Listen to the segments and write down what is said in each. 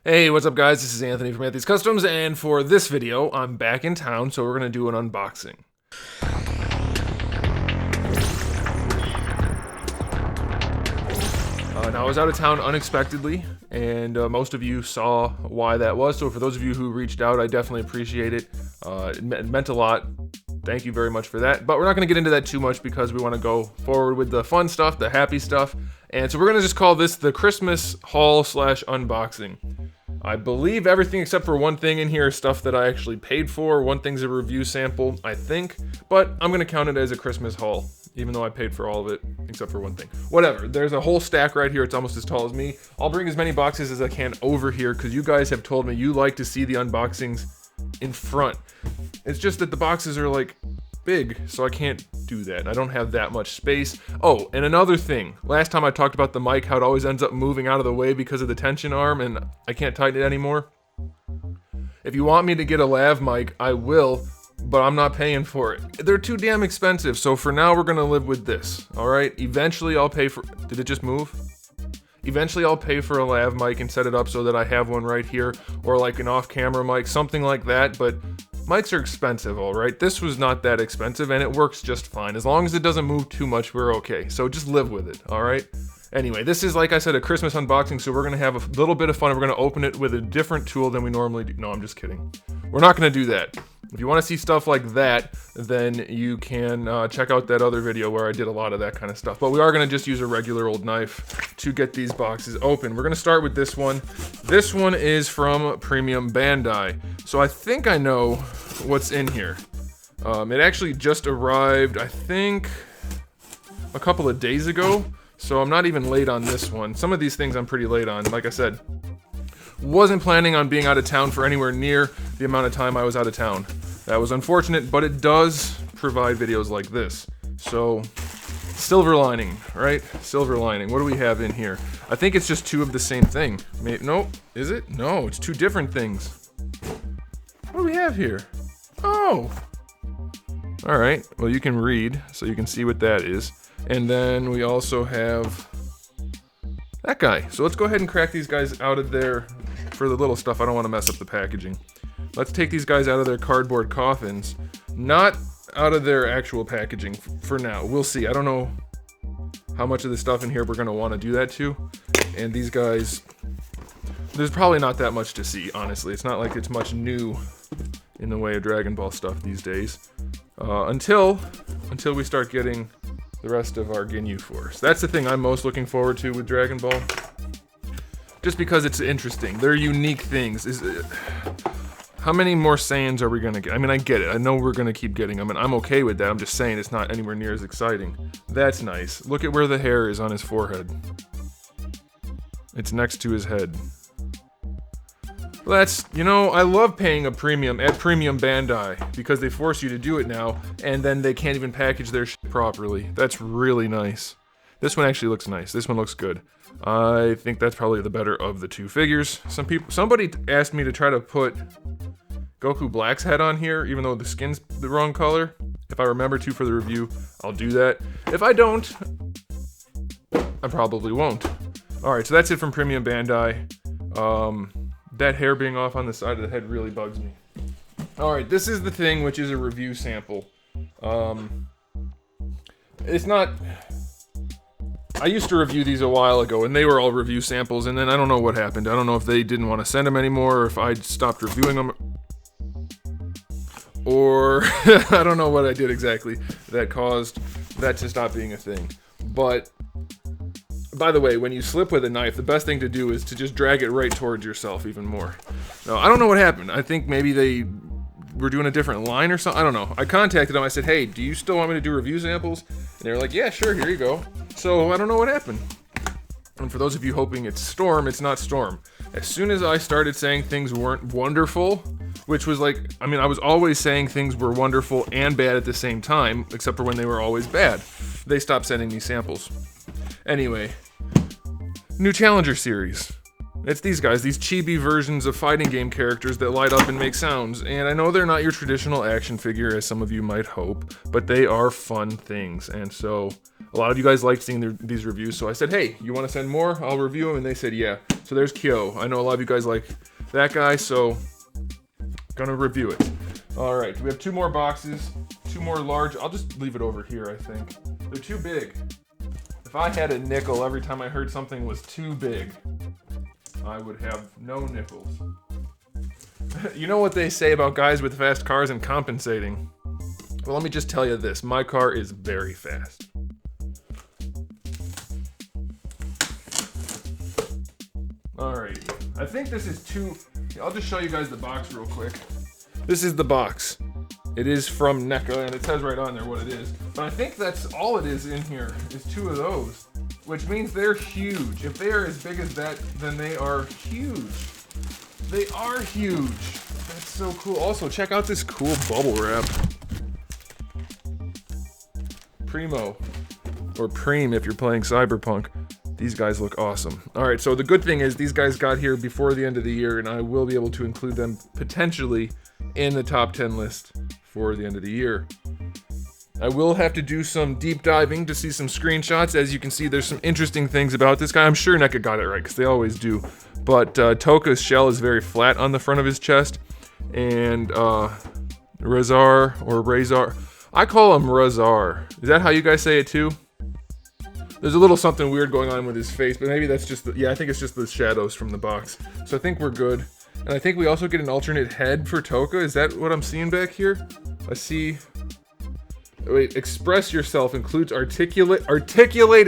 Hey, what's up guys? This is Anthony from Anthony's Customs, and for this video, I'm back in town, so we're gonna do an unboxing. Now I was out of town unexpectedly, and most of you saw why that was, so for those of you who reached out, I definitely appreciate it. It meant a lot. Thank you very much for that, but we're not gonna get into that too much because we wanna go forward with the fun stuff, the happy stuff, and so we're gonna just call this the Christmas haul / unboxing. I believe everything except for one thing in here is stuff that I actually paid for. One thing's a review sample, I think, but I'm gonna count it as a Christmas haul, even though I paid for all of it, except for one thing. Whatever, there's a whole stack right here, it's almost as tall as me. I'll bring as many boxes as I can over here, because you guys have told me you like to see the unboxings in front. It's just that the boxes are like big, so I can't do that. I don't have that much space. Oh, and another thing. Last time I talked about the mic, how it always ends up moving out of the way because of the tension arm, and I can't tighten it anymore. If you want me to get a lav mic, I will, but I'm not paying for it. They're too damn expensive, so for now we're gonna live with this, alright? Eventually I'll pay for... Did it just move? Eventually I'll pay for a lav mic and set it up so that I have one right here, or like an off-camera mic, something like that, but mics are expensive, alright? This was not that expensive, and it works just fine. As long as it doesn't move too much, we're okay. So just live with it, alright? Anyway, this is, like I said, a Christmas unboxing, so we're gonna have a little bit of fun. We're gonna open it with a different tool than we normally do. No, I'm just kidding. We're not gonna do that. If you want to see stuff like that, then you can check out that other video where I did a lot of that kind of stuff. But we are going to just use a regular old knife to get these boxes open. We're going to start with this one. This one is from Premium Bandai. So I think I know what's in here. It actually just arrived, I think, a couple of days ago. So I'm not even late on this one. Some of these things I'm pretty late on, like I said. Wasn't planning on being out of town for anywhere near the amount of time I was out of town. That was unfortunate, but it does provide videos like this. So, silver lining, right? Silver lining. What do we have in here? I think it's just two of the same thing. Nope, is it? No, it's two different things. What do we have here? Oh! Alright, well you can read, so you can see what that is. And then we also have that guy. So let's go ahead and crack these guys out of there. For the little stuff, I don't want to mess up the packaging. Let's take these guys out of their cardboard coffins. Not out of their actual packaging for now. We'll see. I don't know how much of the stuff in here we're going to want to do that to. And these guys, there's probably not that much to see, honestly. It's not like it's much new in the way of Dragon Ball stuff these days. Until we start getting the rest of our Ginyu Force. That's the thing I'm most looking forward to with Dragon Ball. Just because it's interesting. They're unique things. How many more Saiyans are we gonna get? I mean, I get it. I know we're gonna keep getting them, and I'm okay with that. I'm just saying it's not anywhere near as exciting. That's nice. Look at where the hair is on his forehead. It's next to his head. That's, you know, I love paying a premium at Premium Bandai because they force you to do it now, and then they can't even package their shit properly. That's really nice. This one actually looks nice. This one looks good. I think that's probably the better of the two figures. Somebody asked me to try to put Goku Black's head on here, even though the skin's the wrong color. If I remember to for the review, I'll do that. If I don't, I probably won't. Alright, so that's it from Premium Bandai. That hair being off on the side of the head really bugs me. Alright, this is the thing, which is a review sample. It's not... I used to review these a while ago, and they were all review samples, and then I don't know what happened. I don't know if they didn't want to send them anymore, or if I stopped reviewing them, or I don't know what I did exactly that caused that to stop being a thing. But, by the way, when you slip with a knife, the best thing to do is to just drag it right towards yourself even more. Now, I don't know what happened. I think maybe they were doing a different line or something. I don't know. I contacted them. I said, hey, do you still want me to do review samples? And they were like, yeah, sure, here you go. So I don't know what happened. And for those of you hoping it's Storm, it's not Storm. As soon as I started saying things weren't wonderful, which was like, I mean, I was always saying things were wonderful and bad at the same time, except for when they were always bad. They stopped sending me samples. Anyway, new Challenger series. It's these guys, these chibi versions of fighting game characters that light up and make sounds, and I know they're not your traditional action figure as some of you might hope, but they are fun things, and so A lot of you guys liked seeing these reviews, so I said, hey, you want to send more? I'll review them, and they said, yeah. So there's Kyo. I know a lot of you guys like that guy, so gonna review it. All right, we have 2 more boxes, 2 more large. I'll just leave it over here, I think. They're too big. If I had a nickel every time I heard something was too big, I would have no nickels. You know what they say about guys with fast cars and compensating? Well, let me just tell you this. My car is very fast. Alright, I think this is I'll just show you guys the box real quick. This is the box. It is from NECA, and it says right on there what it is. But I think that's all it is in here, is 2 of those. Which means they're huge. If they are as big as that, then they are huge. They are huge. That's so cool. Also, check out this cool bubble wrap. Primo. Or Preem if you're playing Cyberpunk. These guys look awesome. Alright, so the good thing is these guys got here before the end of the year, and I will be able to include them potentially in the top 10 list for the end of the year. I will have to do some deep diving to see some screenshots. As you can see, there's some interesting things about this guy. I'm sure NECA got it right, because they always do. But Toka's shell is very flat on the front of his chest. And Razar, or Razar, I call him Razar. Is that how you guys say it too? There's a little something weird going on with his face, but maybe that's just I think it's just the shadows from the box. So I think we're good. And I think we also get an alternate head for Toka. Is that what I'm seeing back here? I see... Wait, express yourself includes articulate,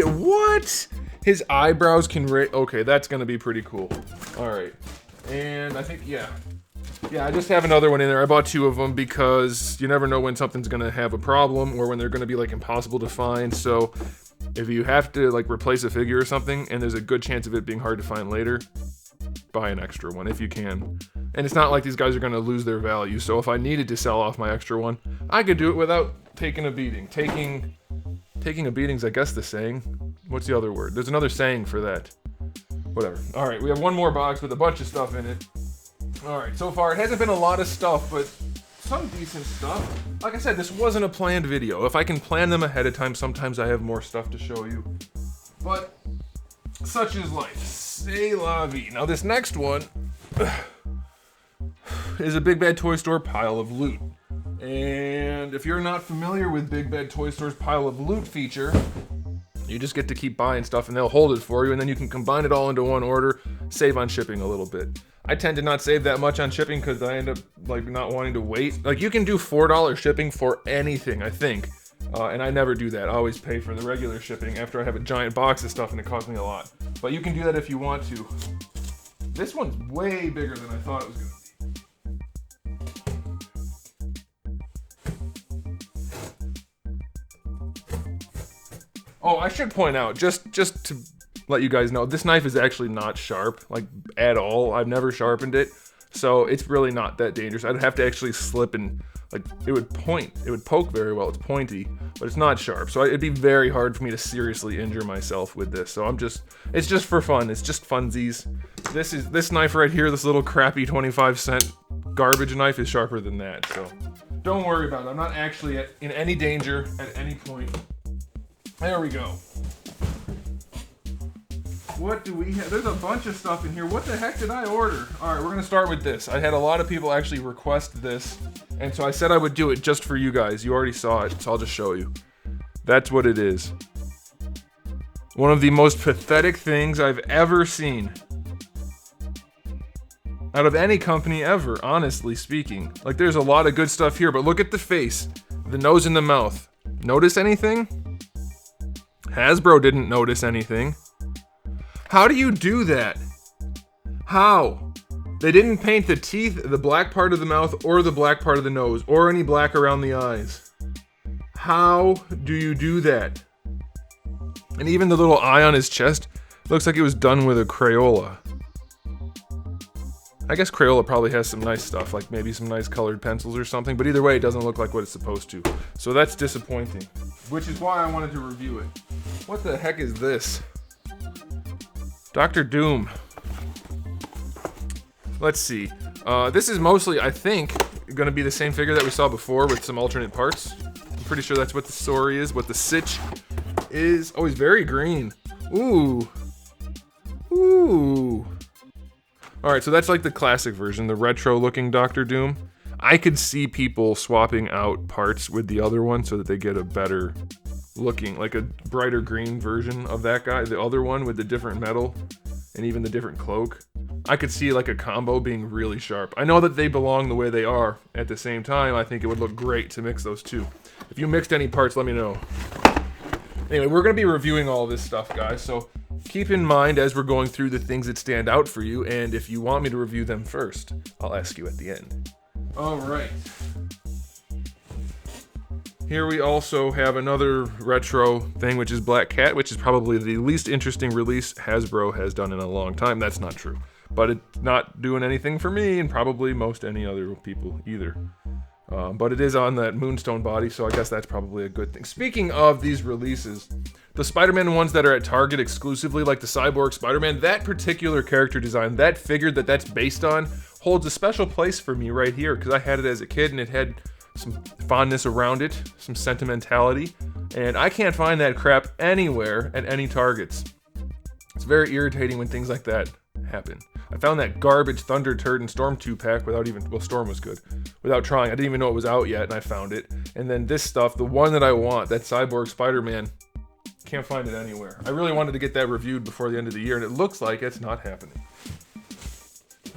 what? His eyebrows can okay, that's gonna be pretty cool. Alright. And I think, yeah, I just have another one in there. I bought 2 of them because you never know when something's gonna have a problem or when they're gonna be like impossible to find. So if you have to like replace a figure or something and there's a good chance of it being hard to find later, buy an extra one if you can. And it's not like these guys are gonna lose their value. So if I needed to sell off my extra one, I could do it without taking a beating. Taking a beating's, I guess, the saying. What's the other word? There's another saying for that. Whatever. Alright, we have 1 more box with a bunch of stuff in it. Alright, so far it hasn't been a lot of stuff, but some decent stuff. Like I said, this wasn't a planned video. If I can plan them ahead of time, sometimes I have more stuff to show you. But such is life. C'est la vie. Now this next one is a Big Bad Toy Store pile of loot. And if you're not familiar with Big Bad Toy Store's pile of loot feature, you just get to keep buying stuff and they'll hold it for you, and then you can combine it all into one order, save on shipping a little bit. I tend to not save that much on shipping because I end up like not wanting to wait. Like you can do $4 shipping for anything, I think. And I never do that. I always pay for the regular shipping after I have a giant box of stuff and it costs me a lot. But you can do that if you want to. This one's way bigger than I thought it was going to be. Oh, I should point out, just to let you guys know, this knife is actually not sharp, like, at all. I've never sharpened it, so it's really not that dangerous. I'd have to actually slip and, like, it would poke very well. It's pointy, but it's not sharp, so it'd be very hard for me to seriously injure myself with this. So it's just for fun. It's just funsies. This knife right here, this little crappy 25-cent garbage knife is sharper than that, so don't worry about it. I'm not actually in any danger at any point. There we go. What do we have? There's a bunch of stuff in here. What the heck did I order? All right, we're gonna start with this. I had a lot of people actually request this, and so I said I would do it just for you guys. You already saw it, so I'll just show you. That's what it is. One of the most pathetic things I've ever seen. Out of any company ever, honestly speaking. Like, there's a lot of good stuff here, but look at the face, the nose and the mouth. Notice anything? Hasbro didn't notice anything. How do you do that? How? They didn't paint the teeth, the black part of the mouth, or the black part of the nose, or any black around the eyes. How do you do that? And even the little eye on his chest looks like it was done with a Crayola. I guess Crayola probably has some nice stuff, like maybe some nice colored pencils or something, but either way, it doesn't look like what it's supposed to. So that's disappointing, which is why I wanted to review it. What the heck is this? Dr. Doom. Let's see. This is mostly, I think, going to be the same figure that we saw before with some alternate parts. I'm pretty sure that's what the story is, what the sitch is... Oh, he's very green. Ooh. Ooh. Alright, so that's like the classic version, the retro-looking Doctor Doom. I could see people swapping out parts with the other one so that they get a better looking, like a brighter green version of that guy. The other one with the different metal and even the different cloak. I could see like a combo being really sharp. I know that they belong the way they are. At the same time, I think it would look great to mix those two. If you mixed any parts, let me know. Anyway, we're going to be reviewing all this stuff, guys, so keep in mind as we're going through the things that stand out for you, and if you want me to review them first, I'll ask you at the end. Alright. Here we also have another retro thing, which is Black Cat, which is probably the least interesting release Hasbro has done in a long time. That's not true. But it's not doing anything for me, and probably most any other people either. But it is on that Moonstone body, so I guess that's probably a good thing. Speaking of these releases, the Spider-Man ones that are at Target exclusively, like the Cyborg Spider-Man, that particular character design, that figure that's based on, holds a special place for me right here, because I had it as a kid, and it had some fondness around it, some sentimentality, and I can't find that crap anywhere at any Targets. It's very irritating when things like that happen. I found that garbage Thunder Turd and Storm 2-pack without even, well, Storm was good, without trying. I didn't even know it was out yet, and I found it. And then this stuff, the one that I want, that Cyborg Spider-Man, can't find it anywhere. I really wanted to get that reviewed before the end of the year, and it looks like it's not happening.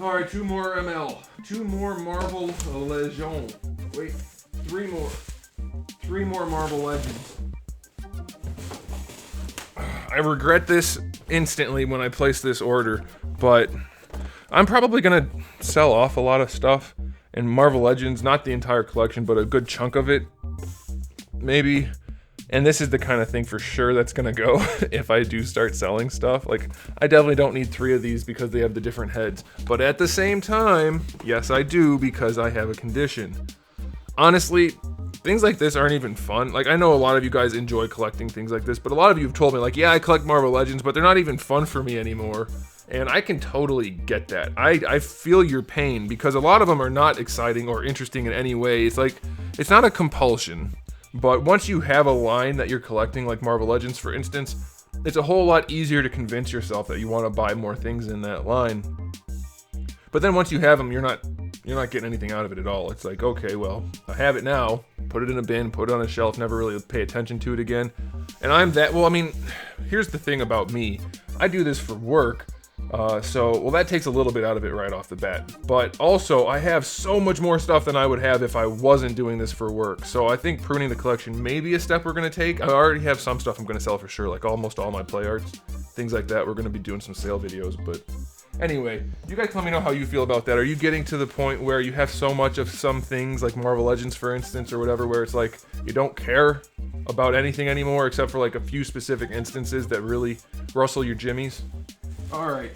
Alright, 2 more ML. 2 more Marvel Legends. Wait, 3 more. 3 more Marvel Legends. I regret this instantly when I place this order, but I'm probably gonna sell off a lot of stuff. And Marvel Legends, not the entire collection, but a good chunk of it, maybe. And this is the kind of thing for sure that's gonna go if I do start selling stuff. Like, I definitely don't need 3 of these because they have the different heads. But at the same time, yes I do, because I have a condition. Honestly, things like this aren't even fun. Like, I know a lot of you guys enjoy collecting things like this, but a lot of you have told me, like, yeah, I collect Marvel Legends, but they're not even fun for me anymore. And I can totally get that. I feel your pain, because a lot of them are not exciting or interesting in any way. It's like, it's not a compulsion. But once you have a line that you're collecting, like Marvel Legends, for instance, it's a whole lot easier to convince yourself that you want to buy more things in that line. But then once you have them, you're not getting anything out of it at all. It's like, okay, well, I have it now. Put it in a bin, put it on a shelf, never really pay attention to it again. And I'm that, well, I mean, here's the thing about me. I do this for work. So that takes a little bit out of it right off the bat. But also, I have so much more stuff than I would have if I wasn't doing this for work. So I think pruning the collection may be a step we're going to take. I already have some stuff I'm going to sell for sure, like almost all my play arts. Things like that. We're going to be doing some sale videos, but anyway, you guys let me know how you feel about that. Are you getting to the point where you have so much of some things, like Marvel Legends, for instance, or whatever, where it's like you don't care about anything anymore except for like a few specific instances that really rustle your jimmies? Alright,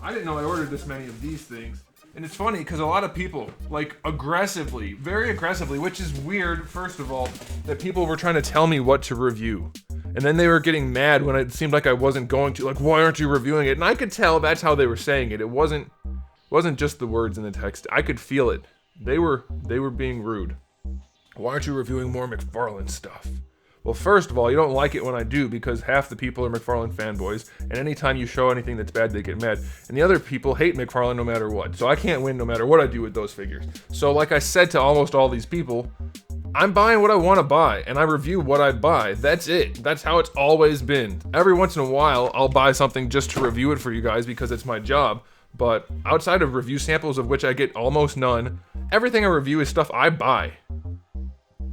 I didn't know I ordered this many of these things. And it's funny, because a lot of people, like, aggressively, very aggressively, which is weird, first of all, that people were trying to tell me what to review. And then they were getting mad when it seemed like I wasn't going to, like, why aren't you reviewing it? And I could tell that's how they were saying it. It wasn't just the words in the text. I could feel it. They were being rude. Why aren't you reviewing more McFarlane stuff? Well, first of all, you don't like it when I do, because half the people are McFarlane fanboys, and anytime you show anything that's bad, they get mad. And the other people hate McFarlane no matter what, so I can't win no matter what I do with those figures. So like I said to almost all these people, I'm buying what I want to buy, and I review what I buy. That's it. That's how it's always been. Every once in a while, I'll buy something just to review it for you guys because it's my job, but outside of review samples, of which I get almost none, everything I review is stuff I buy.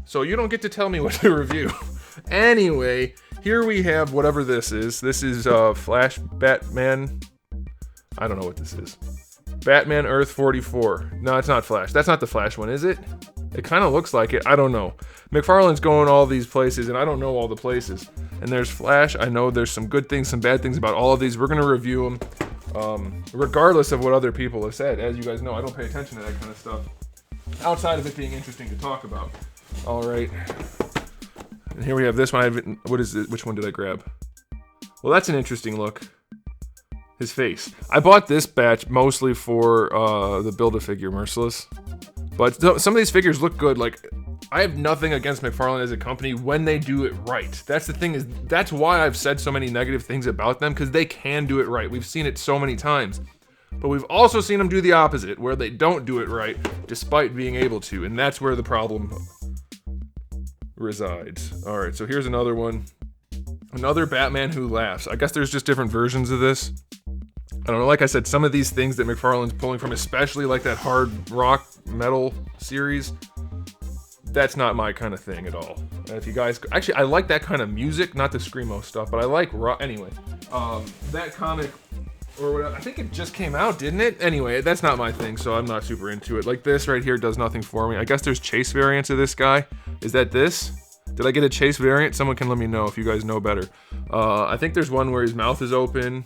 So you don't get to tell me what to review. Anyway, here we have whatever this is. This is Flash Batman. I don't know what this is. Batman Earth 44. No, it's not Flash. That's not the Flash one, is it? It kind of looks like it. I don't know. McFarlane's going all these places, and I don't know all the places. And there's Flash. I know there's some good things, some bad things about all of these. We're going to review them, regardless of what other people have said. As you guys know, I don't pay attention to that kind of stuff, outside of it being interesting to talk about. All right. And here we have this one. What is it? Which one did I grab? Well, that's an interesting look. His face. I bought this batch mostly for the Build-A-Figure Merciless. But some of these figures look good. Like, I have nothing against McFarlane as a company when they do it right. That's the thing, is that's why I've said so many negative things about them, because they can do it right. We've seen it so many times. But we've also seen them do the opposite, where they don't do it right, despite being able to, and that's where the problem resides. All right, so here's another one. Another Batman Who Laughs. I guess there's just different versions of this. I don't know, like I said, some of these things that McFarlane's pulling from, especially like that hard rock metal series, that's not my kind of thing at all. If you guys, actually, I like that kind of music, not the screamo stuff, but I like rock. Anyway, that comic, or whatever, I think it just came out, didn't it? Anyway, that's not my thing, so I'm not super into it. Like this right here does nothing for me. I guess there's chase variants of this guy. Is that this? Did I get a chase variant? Someone can let me know if you guys know better. I think there's one where his mouth is open.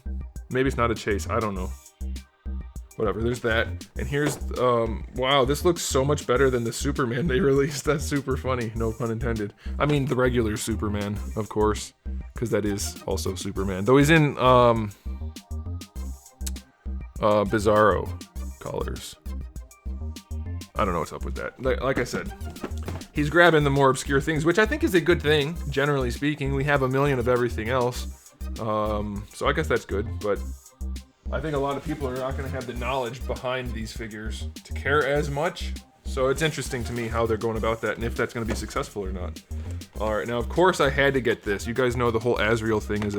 Maybe it's not a chase, I don't know. Whatever, there's that. And here's, wow, this looks so much better than the Superman they released. That's super funny, no pun intended. I mean, the regular Superman, of course, because that is also Superman. Though he's in, Bizarro colors. I don't know what's up with that. Like I said, he's grabbing the more obscure things, which I think is a good thing, generally speaking. We have a million of everything else. So I guess that's good, but I think a lot of people are not going to have the knowledge behind these figures to care as much. So it's interesting to me how they're going about that and if that's going to be successful or not. Alright, now of course I had to get this. You guys know the whole Azrael thing is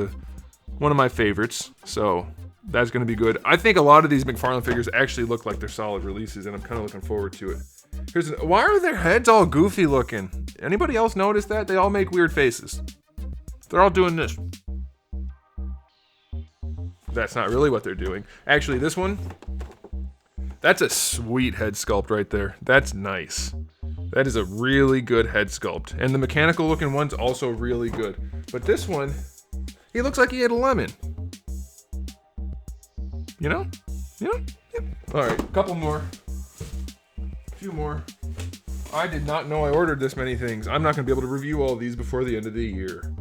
one of my favorites, so that's going to be good. I think a lot of these McFarlane figures actually look like they're solid releases, and I'm kind of looking forward to it. Why are their heads all goofy looking? Anybody else notice that? They all make weird faces. They're all doing this. That's not really what they're doing. Actually, this one, that's a sweet head sculpt right there. That's nice. That is a really good head sculpt. And the mechanical looking one's also really good. But this one, he looks like he ate a lemon. You know? You know? Yep. Alright, a couple more. A few more. I did not know I ordered this many things. I'm not going to be able to review all these before the end of the year.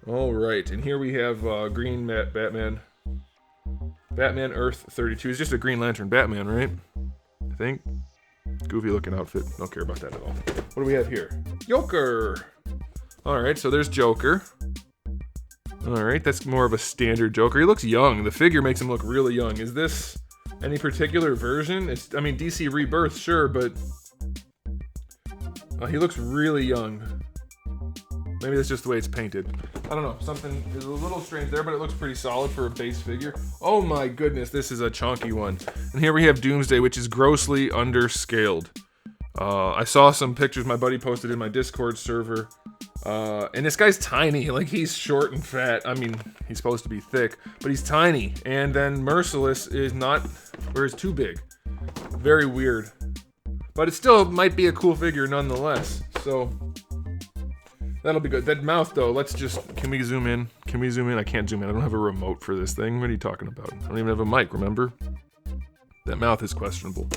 Alright, and here we have Green Batman. Batman Earth 32. He's just a Green Lantern Batman, right? I think. Goofy looking outfit. Don't care about that at all. What do we have here? Joker! Alright, so there's Joker. Alright, that's more of a standard Joker. He looks young. The figure makes him look really young. Is this any particular version? I mean, DC Rebirth, sure, but he looks really young. Maybe that's just the way it's painted. I don't know. Something is a little strange there, but it looks pretty solid for a base figure. Oh my goodness, this is a chunky one. And here we have Doomsday, which is grossly underscaled. I saw some pictures my buddy posted in my Discord server. And this guy's tiny. Like, he's short and fat. I mean, he's supposed to be thick, but he's tiny. And then Merciless is not, or is too big. Very weird. But it still might be a cool figure nonetheless. So that'll be good. That mouth, though, can we zoom in? Can we zoom in? I can't zoom in. I don't have a remote for this thing. What are you talking about? I don't even have a mic, remember? That mouth is questionable.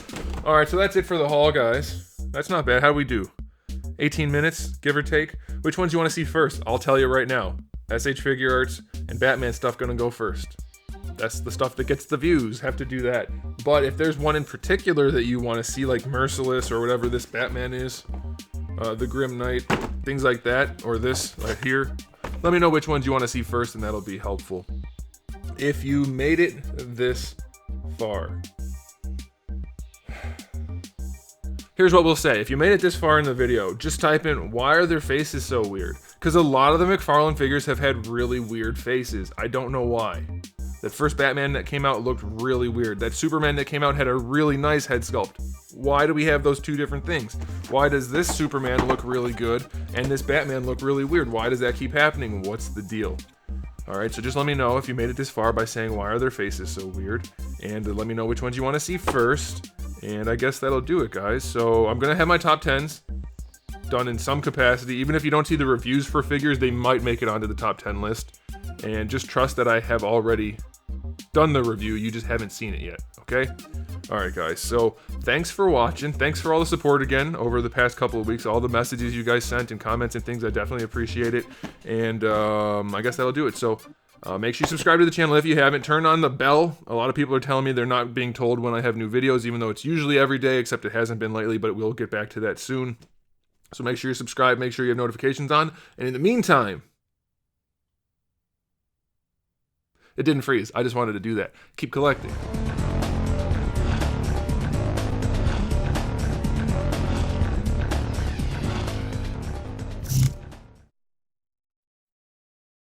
Alright, so that's it for the haul, guys. That's not bad. How'd we do? 18 minutes, give or take. Which ones you want to see first? I'll tell you right now. SH Figure Arts and Batman stuff gonna go first. That's the stuff that gets the views. Have to do that. But if there's one in particular that you want to see, like Merciless or whatever this Batman is, the Grim Knight, things like that, or this right here, let me know which ones you want to see first, and that'll be helpful. If you made it this far, here's what we'll say. If you made it this far in the video, just type in, why are their faces so weird? Because a lot of the McFarlane figures have had really weird faces. I don't know why. That first Batman that came out looked really weird. That Superman that came out had a really nice head sculpt. Why do we have those two different things? Why does this Superman look really good and this Batman look really weird? Why does that keep happening? What's the deal? Alright, so just let me know if you made it this far by saying, why are their faces so weird? And let me know which ones you want to see first. And I guess that'll do it, guys. So I'm going to have my top 10s done in some capacity. Even if you don't see the reviews for figures, they might make it onto the top 10 list. And just trust that I have already done the review. You just haven't seen it yet, okay? Alright, guys. So thanks for watching. Thanks for all the support again over the past couple of weeks. All the messages you guys sent and comments and things. I definitely appreciate it. And I guess that'll do it. So make sure you subscribe to the channel if you haven't. Turn on the bell. A lot of people are telling me they're not being told when I have new videos, even though it's usually every day, except it hasn't been lately, but we'll get back to that soon. So make sure you're subscribed, make sure you have notifications on. And in the meantime, it didn't freeze. I just wanted to do that. Keep collecting.